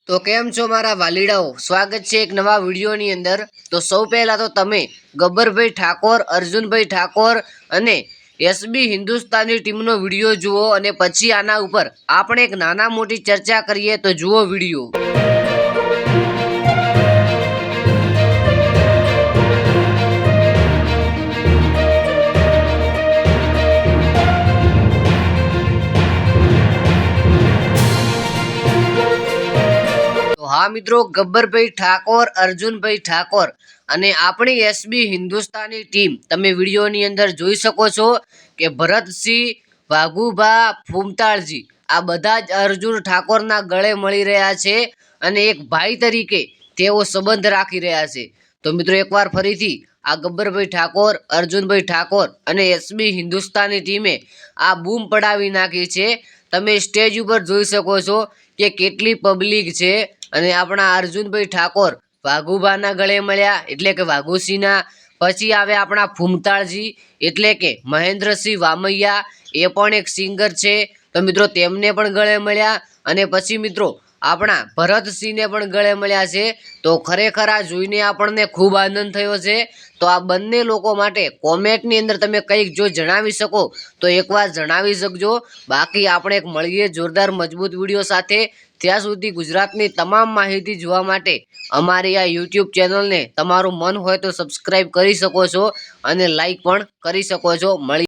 તો કેમ છો મારા વાલીડાઓ, સ્વાગત છે એક નવા વિડીયોની અંદર। તો સૌ પહેલાં તો તમે ગબ્બરભાઈ ઠાકોર, અર્જુનભાઈ ઠાકોર અને એસબી હિન્દુસ્તાની ટીમનો વિડીયો જુઓ અને પછી આના ઉપર આપણે એક નાના મોટી ચર્ચા કરીએ। તો જુઓ વિડીયો। हाँ मित्रों, गब्बरभाई ठाकोर, अर्जुनभाई ठाकोर અને આપણી એસબી હિન્દુસ્તાની ટીમ તમે વિડીયોની અંદર જોઈ શકો છો કે ભરતસિંહ, વાઘુભા, ફૂમતાળજી આ બધા જ અર્જુન ઠાકોરના ગળે મળી રહ્યા છે અને એક ભાઈ તરીકે તેઓ સંબંધ રાખી રહ્યા છે। તો મિત્રો એકવાર ફરીથી આ ગબ્બરભાઈ ઠાકોર, અર્જુનભાઈ ઠાકોર અને એસબી હિન્દુસ્તાની ટીમે આ બૂમ પડાવી નાખી છે। તમે સ્ટેજ ઉપર જોઈ શકો છો કે કેટલી પબ્લિક છે અને આપણા અર્જુનભાઈ ઠાકોર વાઘુભાના ગળે મળ્યા એટલે કે વાઘુસિંહના। પછી આવે આપણા ફૂમતાળજી એટલે કે મહેન્દ્રસિંહ વામૈયા, એ પણ એક સિંગર છે। તો મિત્રો તેમને પણ ગળે મળ્યા અને પછી મિત્રો આપણા ભરતસિંહને પણ ગળે મળ્યા છે। તો ખરેખર આ જોઈને આપણને ખૂબ આનંદ થયો છે। તો આ બંને લોકો માટે કોમેન્ટની અંદર તમે કંઈક જો જણાવી શકો તો એકવાર જણાવી શકજો। બાકી આપણે એક મળીએ જોરદાર મજબૂત વિડીયો સાથે। ત્યાં સુધી ગુજરાતની તમામ માહિતી જોવા માટે અમારી આ યુટ્યુબ ચેનલને તમારું મન હોય તો સબસ્ક્રાઈબ કરી શકો છો અને લાઈક પણ કરી શકો છો।